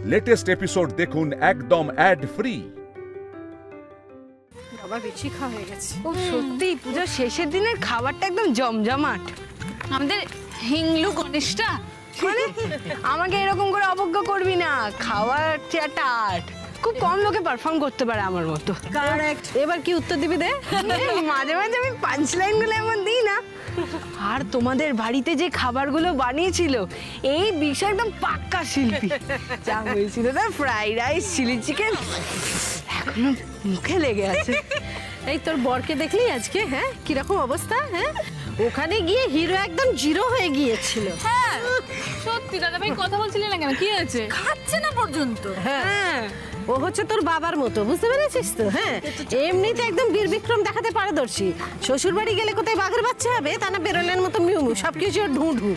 Latest episode দেখুন একদম add free. বাবা বেশি খাওয়া হয়ে গেছে। ও সত্যি পূজার শেষের দিনের খাবারটা একদম জমজমাট। আমাদের হিংলু গণেশটা মানে আমাকে এরকম করে অবজ্ঞা করবি না, খাওয়ার চ্যাটাট খুব কম লোকে পারফর্ম করতে পারে আমার মতো। কারেক্ট। এবার কি উত্তর দিবি দে? মাঝে মাঝে আমি পাঁচ লাইনগুলো এমন দিই না। আর তোমাদের বাড়িতে যে খাবারগুলো বানিয়েছিল এই বিষয় একদম পাক্কা শিল্পী। যা হয়েছিল না, ফ্রাইড রাইস, চিলি চিকেন, এখনো মুখে লেগে আছে। এই তোর বরকে দেখলি আজকে? হ্যাঁ, কিরকম অবস্থা? হ্যাঁ, ওখানে গিয়ে হিরো একদম জিরো হয়ে গিয়েছিল। হ্যাঁ সত্যি দাদা ভাই কথা বলছিলেন না কেন? কি আছে? খাচ্ছে না পর্যন্ত। হ্যাঁ, ও হচ্ছে তোর বাবার মতো, বুঝতে পেরেছিস তো? হ্যাঁ, এমনিতে একদম বীর বিক্রম দেখাতে পারদর্শী। শ্বশুর বাড়ি গেলে কোথায় বাঘের বাচ্চা হবে, তা না বেরোলেন মতো মিউ মিউ, সবকিছু ঢু ঢু।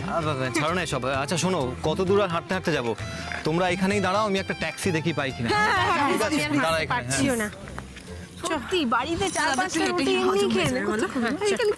ছাড়ো না এসব। আচ্ছা শোনো, কত দূর আর হাঁটতে হাঁটতে যাবো? তোমরা এখানেই দাঁড়াও, আমি একটা ট্যাক্সি দেখি পাই কিনা। ঠিক আছে, দাঁড়া এখানে। পারছিও না। সত্যি বাড়িতে চার পাঁচটা রুটি এমনি হজম খেয়ে হয়ে নেবো। যাবে, বলো?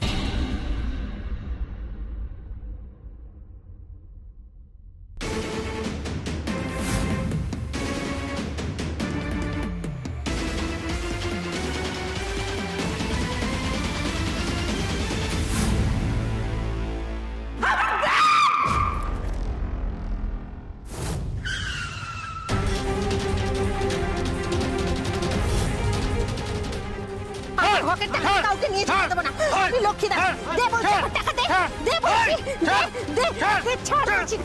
হকের টাকা কাউকে নিয়ে যেতে দেবো না। তুই লক্ষ্মীদা, দে বলছি, আমার টাকা দে, দে বলছি, দে, দে, দে, ছাড় বলছি।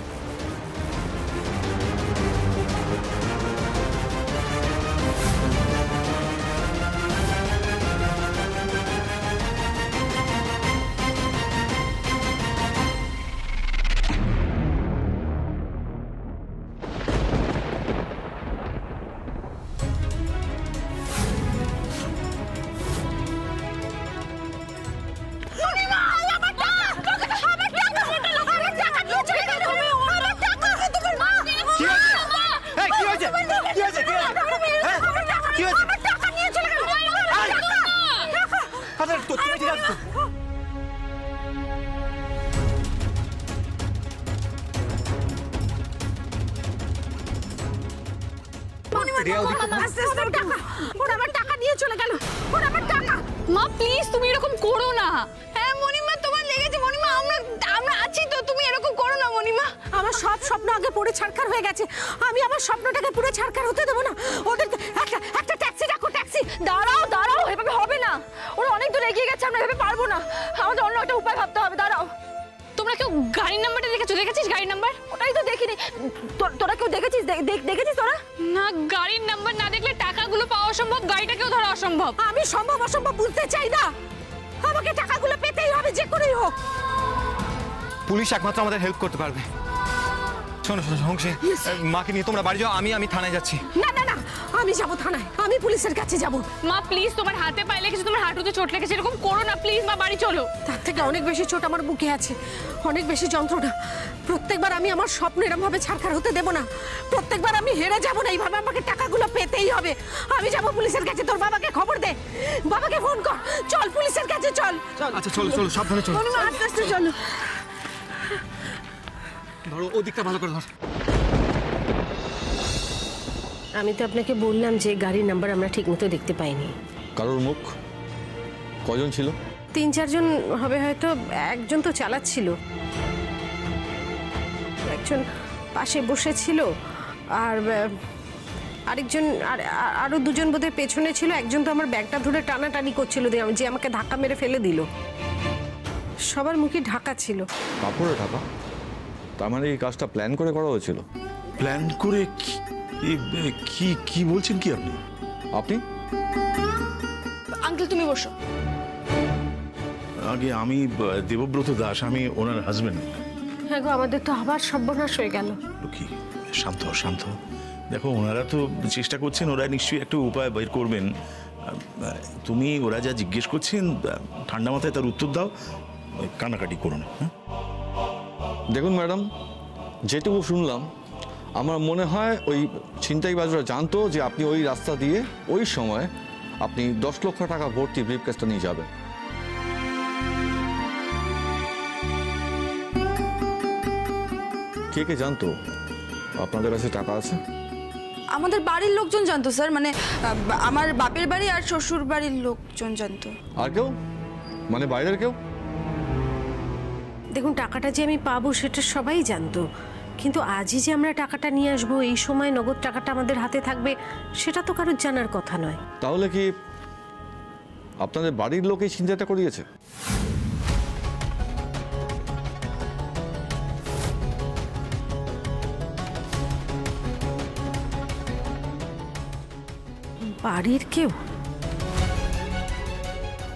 মা প্লিজ তুমি এরকম করো না। হ্যাঁ মণিমা, তোমার লেগেছে মণিমা, আমরা আছি তো, তুমি এরকম করো না মণিমা। আমার সব স্বপ্ন আগে পড়ে ছারখার হয়ে গেছে। আমি আমার স্বপ্নটাকে পুরো ছারখার হতে দেবো না। ওদের একটা ট্যাক্সি ডাকো, ট্যাক্সি। দাঁড়াও দাঁড়াও, এভাবে হবে না, ওরা অনেক দূর এগিয়ে গেছে, আমরা এভাবে পারবো না, আমাদের অন্য একটা উপায় ভাবতে হবে। দাঁড়াও। তোমরা কেউ গাড়ির নাম্বারটা দেখেছো? দেখেছিস গাড়ির নাম্বার? ওটাই তো দেখিনি। তোরা কেউ দেখেছিস? দেখেছিস তোরা? না, গাড়ির নাম্বার না দেখলে টাকাগুলো পাওয়া অসম্ভব, গাড়িটাকেও ধরা অসম্ভব। আমি সম্ভব অসম্ভব বুঝতে চাই না। আমাকে টাকাগুলো পেতেই হবে, যে করেই হোক। পুলিশ একমাত্র আমাদের হেল্প করতে পারবে। শোনো শোনো হংসে, মাকে নিয়ে তোমরা বাড়ি যাও, আমি থানায় যাচ্ছি। না না না, আমি যাবো থানায়, আমি পুলিশের কাছে যাবো। মা প্লিজ, তোমার হাতে পায়ে লেগেছে, তোমার হাঁটুতে চোট লেগেছে, এরকম করো না প্লিজ। মা বাড়ি চলো। তার থেকে অনেক বেশি চোট আমার বুকে আছে, অনেক বেশি যন্ত্রণা। প্রত্যেকবার আমি আমার স্বপ্ন এরকম ভাবে ছারখার হতে দেবো না। প্রত্যেকবার আমি হেরে যাবো না, এইভাবে আমাকে টাকাগুলো পেতেই হবে। আমি যাবো পুলিশের কাছে। তোর বাবাকে খবর দে, বাবাকে ফোন কর, চল পুলিশের কাছে চল। আচ্ছা চলো চলো, সাবধানে চলো। আস্তে আস্তে চলো। ধরো ওদিকটা ভালো করে ধর। আমি তো আপনাকে বললাম যে গাড়ির নাম্বার আমরা ঠিকমতো দেখতে পাইনি। কারোর মুখ? কজন ছিল? 3-4 জন হবে হয়তো। একজন তো চালাচ্ছিল, একজন পাশে বসেছিল, আর আরেকজন আরো দুজন বোধহয় পেছনে ছিল। একজন তো আমার ব্যাগটা ধরে টানাটানি করছিল, যে আমাকে ধাক্কা মেরে ফেলে দিল। সবার মুখে ঢাকা ছিল। কাপড়ে ঢাকা? তার মানে এই কাজটা প্ল্যান করে করা হয়েছিল? প্ল্যান করে? কি কি বলছেন কি আপনি? আপনি? আঙ্কেল তুমি বসো। আগে আমি দেবব্রত দাস, আমি ওনার হাজবেন্ড। হ্যাঁ গো, আমাদের তো আবার সর্বনাশ হয়ে গেল। কি, শান্ত হও, শান্ত হও। দেখো ওনারা তো চেষ্টা করছেন, ওরা নিশ্চয়ই একটা উপায় বের করবেন। তুমি ওরা যা জিজ্ঞেস করছেন ঠান্ডা মাথায় তার উত্তর দাও, কানাকাটি করো না। দেখুন ম্যাডাম, যেটুকু শুনলাম আমার মনে হয় ওই ছিনতাইবাজরা জানতো যে আপনি ওই রাস্তা দিয়ে ওই সময় আপনি 10 লক্ষ টাকা ভর্তি ব্রিফকেসটা নিয়ে যাবেন। কে কে জানতো আপনাদের কাছে টাকা আছে? আমাদের বাড়ির লোকজন জানতো স্যার, মানে আমার বাপের বাড়ি আর শ্বশুর বাড়ির লোকজন জানতো। আর কেউ, মানে বাইরের কেউ? দেখুন, টাকাটা যে আমি পাবো সেটা সবাই জানতো, কিন্তু আজই যে আমরা টাকাটা নিয়ে আসবো, এই সময় নগদ টাকাটা আমাদের হাতে থাকবে, সেটা তো কারোর জানার কথা নয়। তাহলে কি আপনাদের বাড়ির লোক এই চিন্তাটা করিয়েছে? বাড়ির কেউ?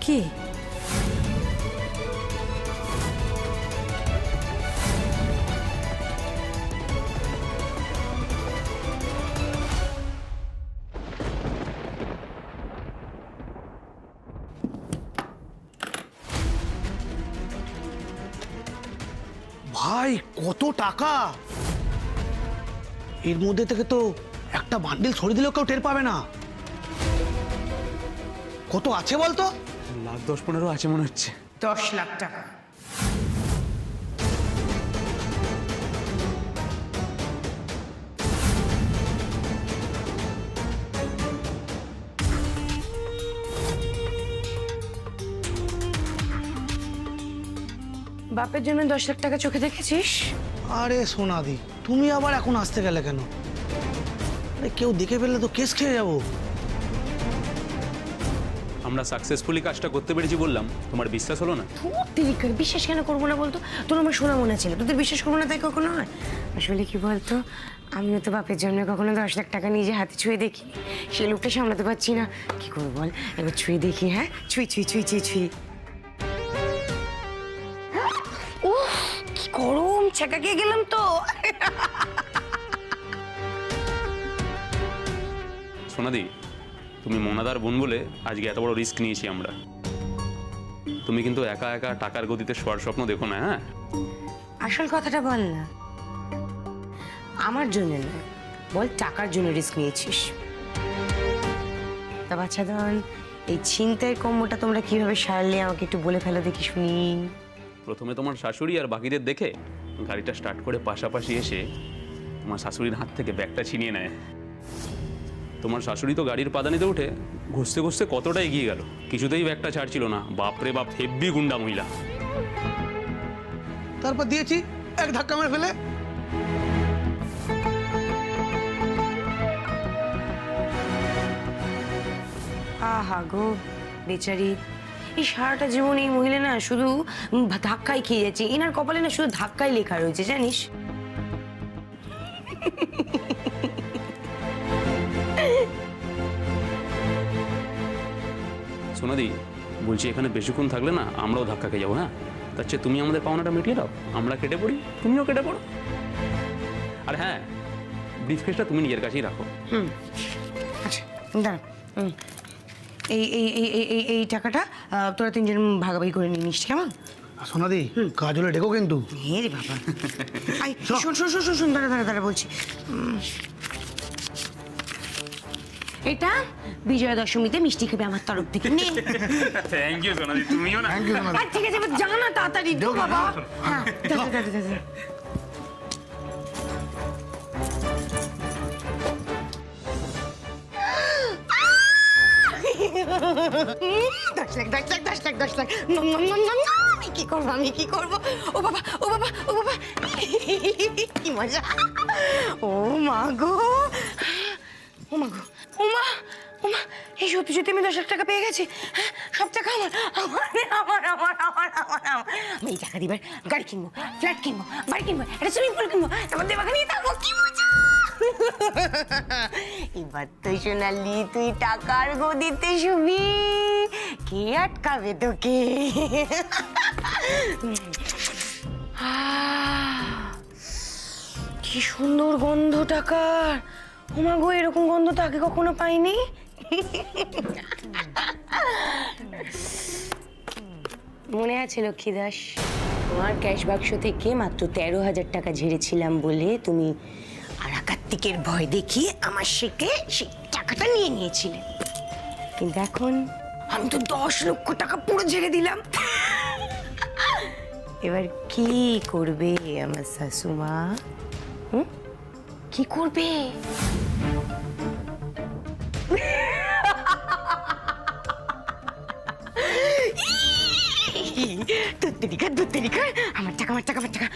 কে? ভাই কত টাকা! এর মধ্যে থেকে তো একটা বান্ডিল ছড়িয়ে দিলেও কেউ টের পাবে না। কত আছে বলতো? 1,10-15 আছে মনে হচ্ছে। 10 লাখ টাকা। বাপের জন্য 10 লাখ টাকা চোখে দেখেছিস? আরে সোনাদি, তুমি আবার এখন আসতে গেলে কেন? আরে কেউ দেখে ফেললে তো কেস খেয়ে যাবো। আমরা সাকসেসফুলি কাজটা করতে পেরেছি বললাম, তোমার বিশ্বাস হলো না? বিশ্বাস কেন করবো না বলতো? তোর আমার শোনা মনে ছিল, তোদের বিশ্বাস করবো না তাই কখনো হয়? আসলে কি বলতো, আমিও তো বাপের জন্য কখনো 10 লাখ টাকা নিজে হাতে ছুঁয়ে দেখি, সেই লোকটা সামলাতে পারছি না। কি করবো বল, একবার ছুঁয়ে দেখি। হ্যাঁ, ছুঁই ছুঁই ছুঁই ছুঁই ছুঁই। উফ, কি গরম, ছেঁকা খেয়ে গেলাম তো। সোনাদি, তুমি মনাদার বোন বলে আজকে এত বড় রিস্ক নিয়েছি আমরা। তুমি কিন্তু একা একা টাকার গতিতে শোয়ার স্বপ্ন দেখো না। হ্যাঁ, আসল কথাটা বল না, আমার জন্য না, বল টাকার জন্য রিস্ক নিয়েছিস। তা বাচ্চা ধন, এই ছিনতাইয়ের কম্মটা তোমরা কিভাবে সারলে আমাকে একটু বলে ফেলো দেখি শুনি। প্রথমে তোমার শাশুড়ি আর বাকিদের দেখে গাড়িটা স্টার্ট করে পাশাপাশি এসে তোমার শাশুড়ির হাত থেকে ব্যাগটা ছিনিয়ে নেয়। তোমার শাশুড়ি তো গাড়ির পাদানিতে উঠে ঘষতে ঘষতে কতটা এগিয়ে গেল, কিছুতেই ব্যাগটা ছাড়ছিল না। বাপরে বাপ, হেব্বি গুন্ডা মহিলা। তারপর দিয়েছি এক ধাক্কা মেরে ফেলে। আহা গো বেচারি, এই সারাটা জীবন এই মহিলা না শুধু ধাক্কাই খেয়ে যাচ্ছে। এনার কপালে না শুধু ধাক্কাই লেখা রয়েছে, জানিস? সোনাদি, বলছি এখানে বেশিক্ষণ থাকলে না আমরাও ধাক্কা খেয়ে যাবো। হ্যাঁ, তার চেয়ে তুমি আমাদের পাওনাটা মিটিয়ে দাও, আমরা কেটে পড়ি, তুমিও কেটে পড়ো। আর হ্যাঁ, ব্রিফকেসটা তুমি নিজের কাছেই রাখো। আচ্ছা দাঁড়া, এই এই এই এই এই টাকাটা তোরা 3 জন ভাগাভাগি করে নিয়ে নিস, কেমন? সোনাদি, কাজ হলে ডেকো কিন্তু। হ্যাঁ রে বাবা। আই শোন শোন শোন শোন, দাঁড়া দাঁড়া দাঁড়া বলছি। এটা বিজয়া দশমীতে মিষ্টি খাবে আমার তরফ থেকে। থ্যাংক ইউ সোনাদি, তুমিও না। ঠিক আছে, জানা না তাড়াতাড়ি দো বাবা। হ্যাঁ, দাঁড়া দাঁড়া দাঁড়া। 10 লাখ 10 লাখ 10 লাখ 10 লাখ। আমি কি করবো, আমি কি করবো? ও বাবা ও বাবা ও বাবা, কি মজা! ও মা গো, ও মা গো, ও মা, ও মা, এই সত্যি সত্যি আমি 10 লাখ টাকা পেয়ে গেছি। সব টাকা আমার আমার আমার আমার আমার আমার আমার। আমি এই টাকা দিবার গাড়ি কিনবো, ফ্ল্যাট কিনবো, বাড়ি কিনবো, একটা সুইমিং পুল কিনবো, তারপর দেবাকে নিয়ে থাকবো। কি মজা! এবার তো সোনালি তুই টাকার গদিতে শুবি, কে আটকাবে তোকে? কি সুন্দর গন্ধ টাকার! ওমা গো, এরকম গন্ধ তো আগে কখনো পাইনি। মনে আছে লক্ষ্মী দাস, তোমার ক্যাশ বাক্স থেকে মাত্র 13,000 টাকা ঝেড়েছিলাম বলে তুমি আরাকার্তিকের ভয় দেখিয়ে আমার থেকে সেই টাকাটা নিয়ে নিয়েছিলে, কিন্তু এখন আমি তো 10 লক্ষ টাকা পুরো ঝেড়ে দিলাম। এবার কি করবে আমার শাশুমা? কি করবে? ধুত্তেরিকা আমার টাকা আমার টাকা আমার টাকা।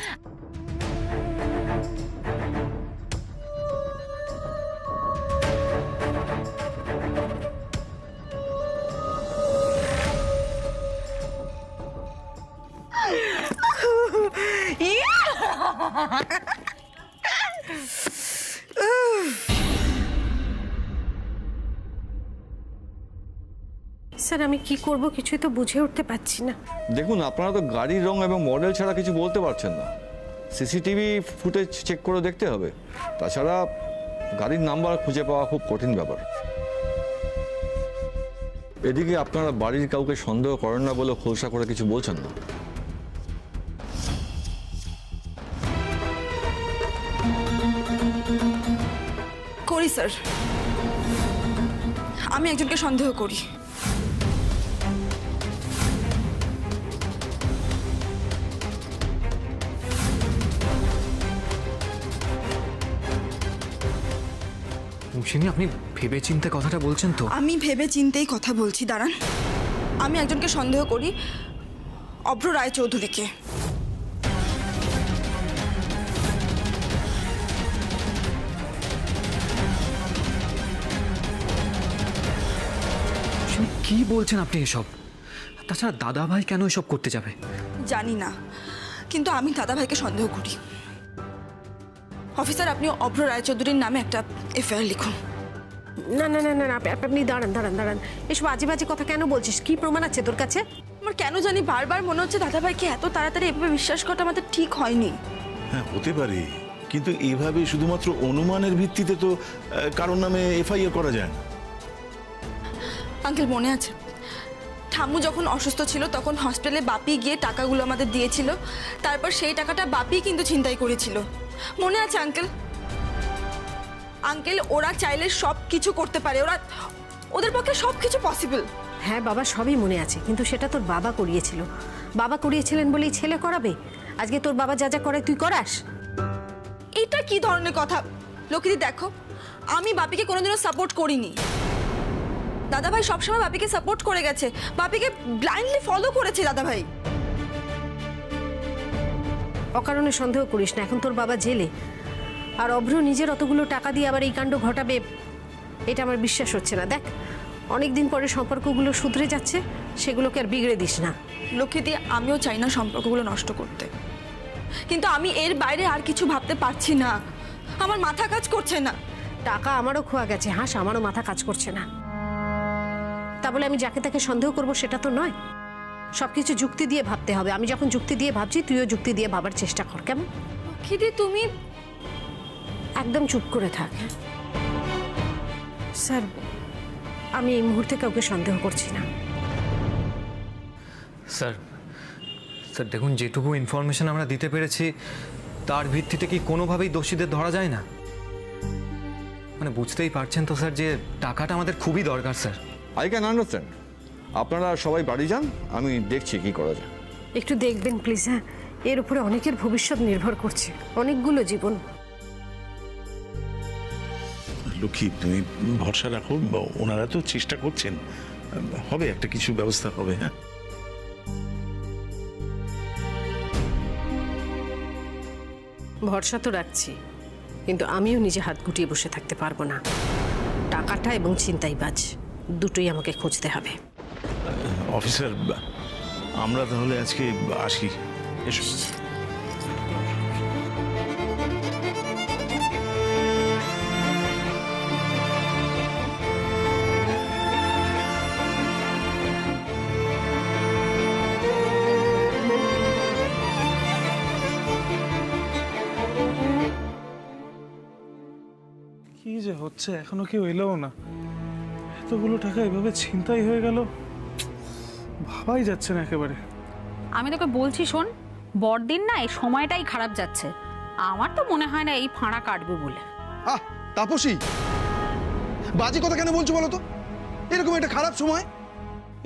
স্যার আমি কি করব কিছুই তো বুঝে উঠতে পারছি না। দেখুন, আপনারা তো গাড়ির রং এবং মডেল ছাড়া কিছু বলতে পারছেন না। সিসিটিভি ফুটেজ চেক করে দেখতে হবে। তাছাড়া গাড়ির নাম্বার খুঁজে পাওয়া খুব কঠিন ব্যাপার। এদিকে আপনারা বাড়ির কাউকে সন্দেহ করেন না বলে খোলসা করে কিছু বলছেন না। করি স্যার, আমি একজনকে সন্দেহ করি। আপনি ভেবে চিন্তে কথাটা বলছেন তো? আমি ভেবে চিন্তেই কথা বলছি, দাঁড়ান। আমি একজনকে সন্দেহ করি, অভ্র রায়চৌধুরীকে। কি বলছেন আপনি এসব? তাছাড়া দাদা ভাই কেন এসব করতে যাবে? জানি না, কিন্তু আমি দাদা ভাইকে সন্দেহ করি। অফিসার, আপনি অভ্র রায়চৌধুরীর নামে একটা এফআইআর লিখুন। না না না না না, আপনি দাঁড়ান দাঁড়ান দাঁড়ান, এসব বাজে বাজে কথা কেন বলছিস? কি প্রমাণ আছে তোর কাছে? আমার কেন জানি বারবার মনে হচ্ছে দাদা ভাইকে এত তাড়াতাড়ি এভাবে বিশ্বাস করাটা আমাদের ঠিক হয়নি। হ্যাঁ, হতে পারে, কিন্তু এভাবে শুধুমাত্র অনুমানের ভিত্তিতে তো কারোর নামে এফআইআর করা যায় না। আঙ্কেল, মনে আছে ঠাম্মু যখন অসুস্থ ছিল তখন হসপিটালে বাপি গিয়ে টাকাগুলো আমাদের দিয়েছিল, তারপর সেই টাকাটা বাপি কিন্তু ছিনতাই করেছিল, মনে আছে আঙ্কেল? আঙ্কেল, ওরা চাইলে সব কিছু করতে পারে, ওদের পক্ষে সব কিছু পসিবল। হ্যাঁ বাবা, সবই মনে আছে, কিন্তু সেটা তোর বাবা করিয়েছিল। বাবা করিয়েছিলেন বলেই ছেলে করাবে? আজকে তোর বাবা যা যা করে তুই করাস? এটা কি ধরনের কথা লক্ষ্মীদি? দেখো, আমি বাপিকে কোনোদিনও সাপোর্ট করিনি। দাদা ভাই সবসময় বাপিকে সাপোর্ট করে গেছে, বাপিকে ব্লাইন্ডলি ফলো করেছে দাদা ভাই। অকারণে সন্দেহ করিস না, এখন তোর বাবা জেলে, আর অভ্র নিজের অতগুলো টাকা দিয়ে আবার এই কাণ্ড ঘটাবে, এটা আমার বিশ্বাস হচ্ছে না। দেখ, অনেকদিন পরে সম্পর্কগুলো শুধরে যাচ্ছে, সেগুলোকে আর বিগড়ে দিস না। লক্ষ্মীদি, আমিও চাই না সম্পর্কগুলো নষ্ট করতে, কিন্তু আমি এর বাইরে আর কিছু ভাবতে পারছি না, আমার মাথা কাজ করছে না। টাকা আমারও খোয়া গেছে, হাঁস আমারও মাথা কাজ করছে না। তা বলে আমি যাকে তাকে সন্দেহ করব সেটা তো নয়। সবকিছু যুক্তি দিয়ে ভাবতে হবে। আমি যখন যুক্তি দিয়ে ভাবছি, তুইও যুক্তি দিয়ে ভাবার চেষ্টা কর, কেমন? লক্ষ্মীদি, তুমি একদম চুপ করে থাক। স্যার, আমি এই মুহূর্তে কাউকে সন্দেহ করছি না। স্যার দেখুন, যেটুকু ইনফরমেশন আমরা দিতে পেরেছি তার ভিত্তিতে কি কোনোভাবেই দোষীদের ধরা যায় না? মানে বুঝতেই পারছেন তো স্যার যে টাকাটা আমাদের খুবই দরকার। Sir, I can understand. আপনারা সবাই বাড়ি যান, আমি দেখছি কি করা যায়। একটু দেখবেন প্লিজ। হ্যাঁ, এর উপরে অনেকের ভবিষ্যৎ নির্ভর করছে, অনেকগুলো জীবন। লক্ষ্মী, তুমি ভরসা রাখো, ওনারা তো চেষ্টা করছেন, হবে একটা কিছু ব্যবস্থা হবে। হ্যাঁ, ভরসা তো রাখছি, কিন্তু আমিও নিজে হাত গুটিয়ে বসে থাকতে পারবো না। টাকাটা এবং ছিনতাইবাজ দুটোই আমাকে খুঁজতে হবে। অফিসার, আমরা তাহলে আজকে আসি। এসো। কি যে হচ্ছে, এখনো কেউ এলোও না। এতগুলো টাকা এভাবে ছিনতাই হয়ে গেল, ভাবাই যাচ্ছে না একেবারে। আমি তোকে বলছি শোন, বড়দিন না এই সময়টাই খারাপ যাচ্ছে। আমার তো মনে হয় না এই ফাঁড়া কাটবে বলে। তাপসী, বাজে কথা কেন বলছো বলো তো? এরকম একটা খারাপ সময়,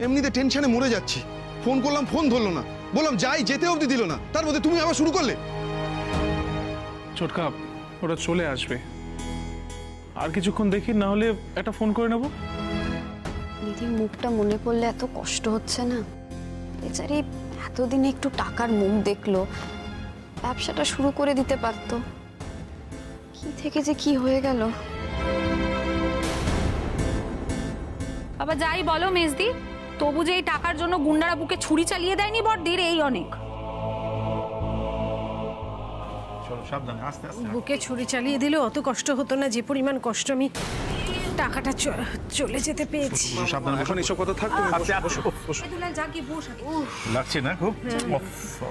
এমনিতে টেনশনে মরে যাচ্ছি। ফোন করলাম, ফোন ধরলো না, বললাম যাই, যেতে অবধি দিল না, তার মধ্যে তুমি আবার শুরু করলে। ছোটকা, ওরা চলে আসবে, আর কিছুক্ষণ দেখি, না হলে একটা ফোন করে নেবো। দিদির মুখটা মনে পড়লে এত কষ্ট হচ্ছে না, বেচারি এতদিনে একটু টাকার মুখ দেখলো, ব্যবসাটা শুরু করে দিতে পারতো। কি থেকে যে কি হয়ে গেল। বাবা যাই বলো মেজদি, তবু যে এই টাকার জন্য গুন্ডারা বুকে ছুরি চালিয়ে দেয়নি বড়দির, এই অনেক। সাবধানে, আস্তে আস্তে। বুকে ছুরি চালিয়ে দিলে অত কষ্ট হতো না, যে পরিমাণ কষ্ট আমি টাকাটা চলে যেতে পেয়েছি। সাবধানে, এখন এসব কথা থাকতো না। দুলাল যা গিয়ে বস আগে। লাগছে না খুব?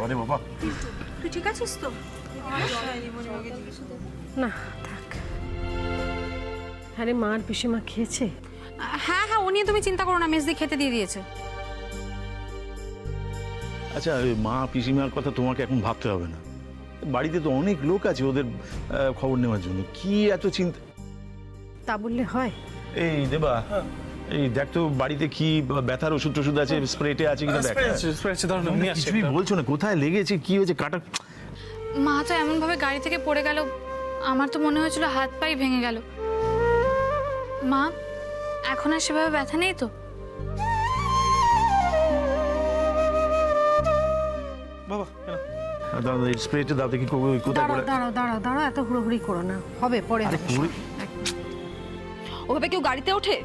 আরে বাবা, তুই ঠিক আছিস তো? না থাক। আরে মার পিসিমা খেয়েছে? হ্যাঁ হ্যাঁ, ও নিয়ে তুমি চিন্তা করো না, মেজদি খেতে দিয়ে দিয়েছে। আচ্ছা ওই মা পিসিমার কথা তোমাকে এখন ভাবতে হবে না। বাড়িতে তো অনেক লোক আছে ওদের খবর নেওয়ার জন্য, কি এত চিন্তা? তা বললে হয়? এই দেবা, এই দেখ তো বাড়িতে কি ব্যথার ওষুধ টষুধ আছে, স্প্রেটে আছে কিনা দেখ। কিছুই বলছো না, কোথায় লেগেছে, কি হয়েছে? কাটা? মা তো এমন ভাবে গাড়ি থেকে পড়ে গেল, আমার তো মনে হয়েছিল হাত পাই ভেঙে গেল। মা এখন আর সেভাবে ব্যথা নেই তো? বাবা স্প্রেটে দাও দেখি কোথায় পড়ে। দাঁড়াও, এত হুড়োহুড়ি করো না, হবে পরে হবে। ওভাবে কেউ গাড়িতে ওঠে?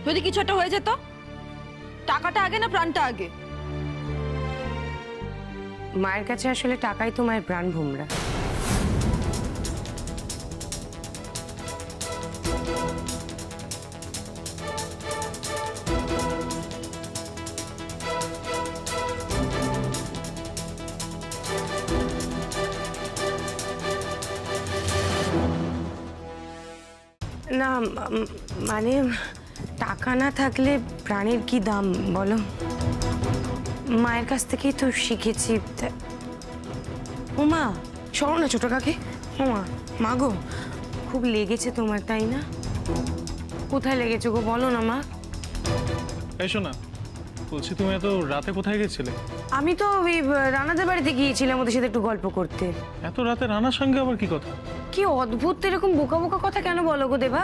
যদি কিছু একটা হয়ে যেত? টাকাটা আগে না প্রাণটা আগে? মায়ের কাছে আসলে টাকাই তো মায়ের প্রাণ ভোমরা। না মানে টাকা না থাকলে প্রাণের কি দাম বলো? মায়ের কাছ থেকেই তো শিখেছি। ও মা শোনো না ছোট কাকে। ও মা, মা গো খুব লেগেছে তোমার তাই না? কোথায় লেগেছে গো বলো না মা। এসো না, বলছি তুমি এত রাতে কোথায় গেছিলে? আমি তো ওই রানাদের বাড়িতে গিয়েছিলাম ওদের সাথে একটু গল্প করতে। এত রাতে রানার সঙ্গে আবার কি কথা? কি অদ্ভুত এরকম বোকা বোকা কথা কেন বলো গো দেবা?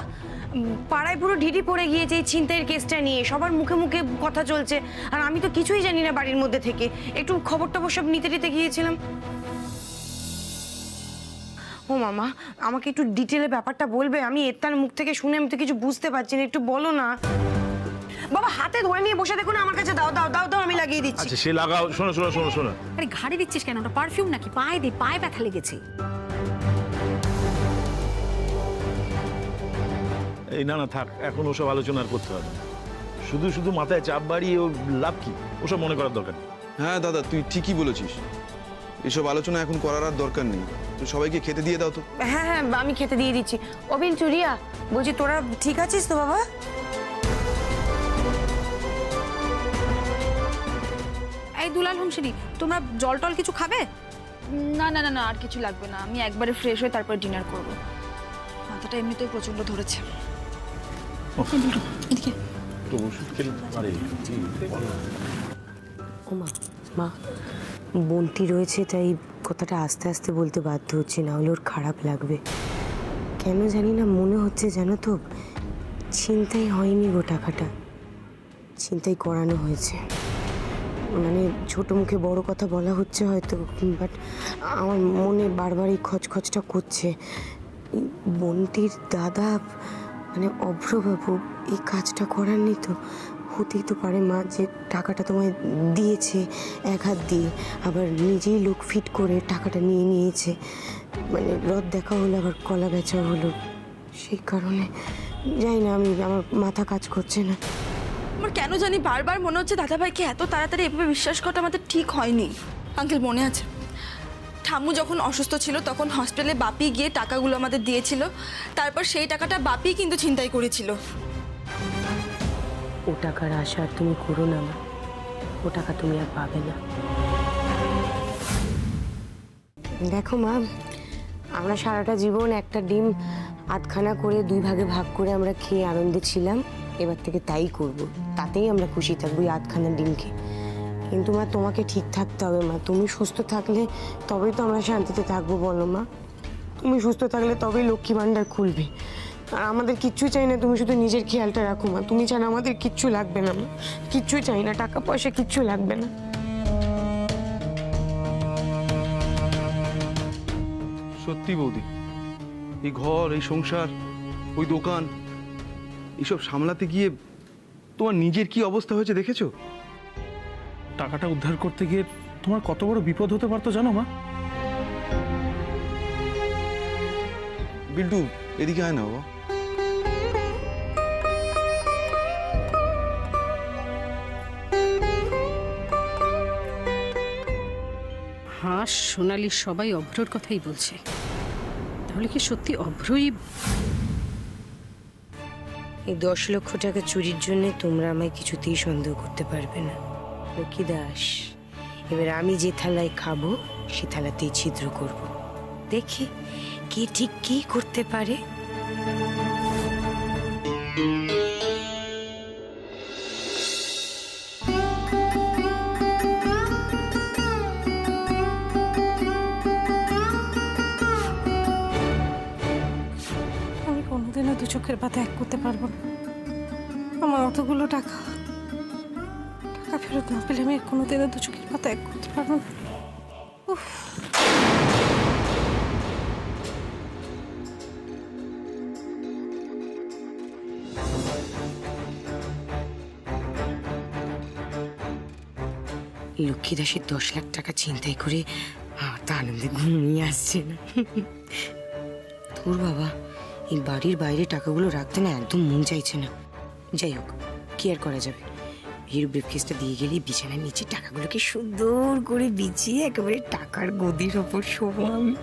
পাড়ায় পুরো ঢিঢি পড়ে গিয়েছে এই ছিনতাইয়ের কেসটা নিয়ে, সবার মুখে মুখে কথা চলছে, আর আমি তো কিছুই জানি না বাড়ির মধ্যে থেকে। একটু খবর টবর সব নিতে নিতে গিয়েছিলাম। ও মামা আমাকে একটু ডিটেলে ব্যাপারটা বলবে? আমি এর মুখ থেকে শুনে আমি তো কিছু বুঝতে পারছি না, একটু বলো না। বাবা হাতে ধরে নিয়ে বসে দেখো না, আমার কাছে দাও দাও দাও দাও, আমি লাগিয়ে দিচ্ছি। আচ্ছা সে লাগাও। শোনো শোনো শোনো শোনো, আরে ঘাড়ে দিচ্ছিস কেন? ওটা পারফিউম নাকি? পায়ে দে, পায়ে ব্যথা লেগেছে। এই না না থাক, এখন ওসব আলোচনা আর করতে হবে না। শুধু শুধু মাথায় চাপ বাড়িয়ে ও লাভ কি? ওসব মনে করার দরকার নেই। হ্যাঁ দাদা তুই ঠিকই বলেছিস, এসব আলোচনা এখন করার আর দরকার নেই। তুই সবাইকে খেতে দিয়ে দাও তো। হ্যাঁ হ্যাঁ আমি খেতে দিয়ে দিচ্ছি। অবিন চুরিয়া বলছি তোরা ঠিক আছিস তো বাবা? এই দুলাল হোমসিনি, তোমরা জল টল কিছু খাবে? না না না না, আর কিছু লাগবে না। আমি একবারে ফ্রেশ হয়ে তারপর ডিনার করব। মাথাটা এমনিতেই প্রচন্ড ধরেছে। এদিকে তো ওষুধ খেলে আরে ও মা, মা বন্তি রয়েছে তাই কথাটা আস্তে আস্তে বলতে বাধ্য হচ্ছে, না হলে ওর খারাপ লাগবে। কেন জানি না মনে হচ্ছে জানো তো, ছিনতাই হয়নি গো, টাকাটা ছিনতাই করানো হয়েছে। মানে ছোট মুখে বড় কথা বলা হচ্ছে হয়তো, বাট আমার মনে বারবার এই খচখচটা করছে। বন্তির দাদা মানে অভ্রবাবু এই কাজটা করাননি তো? হতেই তো পারে মা যে টাকাটা তোমায় দিয়েছে এক হাত দিয়ে, আবার নিজেই লোক ফিট করে টাকাটা নিয়ে নিয়েছে। মানে রথ দেখা হলো আবার কলা বেচা হলো, সেই কারণে জানি না, আমি আমার মাথা কাজ করছে না। আমার কেন জানি বারবার মনে হচ্ছে দাদাভাইকে এত তাড়াতাড়ি এভাবে বিশ্বাস করাটা আমাদের ঠিক হয়নি। আঙ্কেল মনে আছে ঠাম্মু যখন অসুস্থ ছিল তখন হসপিটালে বাপি গিয়ে টাকাগুলো আমাদের দিয়েছিল, তারপর সেই টাকাটা বাপি কিন্তু ছিনতাই করেছিল। ও টাকার আশা আর তুমি করো না মা, ও টাকা তুমি আর পাবে না। দেখো মা, আমরা সারাটা জীবন একটা ডিম আধখানা করে দুই ভাগে ভাগ করে আমরা খেয়ে আনন্দে ছিলাম, এবার থেকে তাই করব, তাতেই আমরা খুশি থাকবো এই আধখানা ডিমকে। কিন্তু মা তোমাকে ঠিক থাকতে হবে মা, তুমি সুস্থ থাকলে তবেই তো আমরা শান্তিতে থাকবো বলো মা। তুমি সুস্থ থাকলে তবেই লক্ষ্মী ভাণ্ডার খুলবে। আর আমাদের কিচ্ছু চাই না, তুমি শুধু নিজের খেয়ালটা রাখো মা। তুমি চান আমাদের কিচ্ছু লাগবে না মা, কিচ্ছু চাই না, টাকা পয়সা কিচ্ছু লাগবে না। সত্যি বৌদি, এই ঘর, এই সংসার, ওই দোকান, এইসব সামলাতে গিয়ে তোমার নিজের কি অবস্থা হয়েছে দেখেছো? টাকাটা উদ্ধার করতে গিয়ে তোমার কত বড় বিপদ হতে পারতো জানো মা? বিল্টু, এদিকে আয় না বাবা। হাঁস, সোনালি সবাই অভ্রর কথাই বলছে। তাহলে কি সত্যি অভ্রই? এই 10 লক্ষ টাকা চুরির জন্য তোমরা আমায় কিছুতেই সন্দেহ করতে পারবে না। লক্ষ্মী দাস, এবার আমি যে থালায় খাবো সে থালাতেই ছিদ্র করব। দেখি কে ঠিক কি করতে পারে। আমি কোনোদিনও দু চোখের পাতা এক করতে পারবো না। আমার অতগুলো টাকা ফেরত না পেলে আমি কোনোদিনও দু চোখের পাতা এক করতে পারবো না। উফ। লক্ষ্মী দাসের 10 লাখ টাকা ছিনতাই করে আমার তো আনন্দে ঘুমিয়ে আসছে না। তোর বাবা, এই বাড়ির বাইরে টাকাগুলো রাখতে না একদম মন চাইছে না। যাই হোক, কি আর করা যাবে, হিরো ব্রিফকেসটা দিয়ে গেলেই বিছানার নিচে টাকাগুলোকে সুন্দর করে বিছিয়ে একেবারে টাকার গদির ওপর শোবো আমি।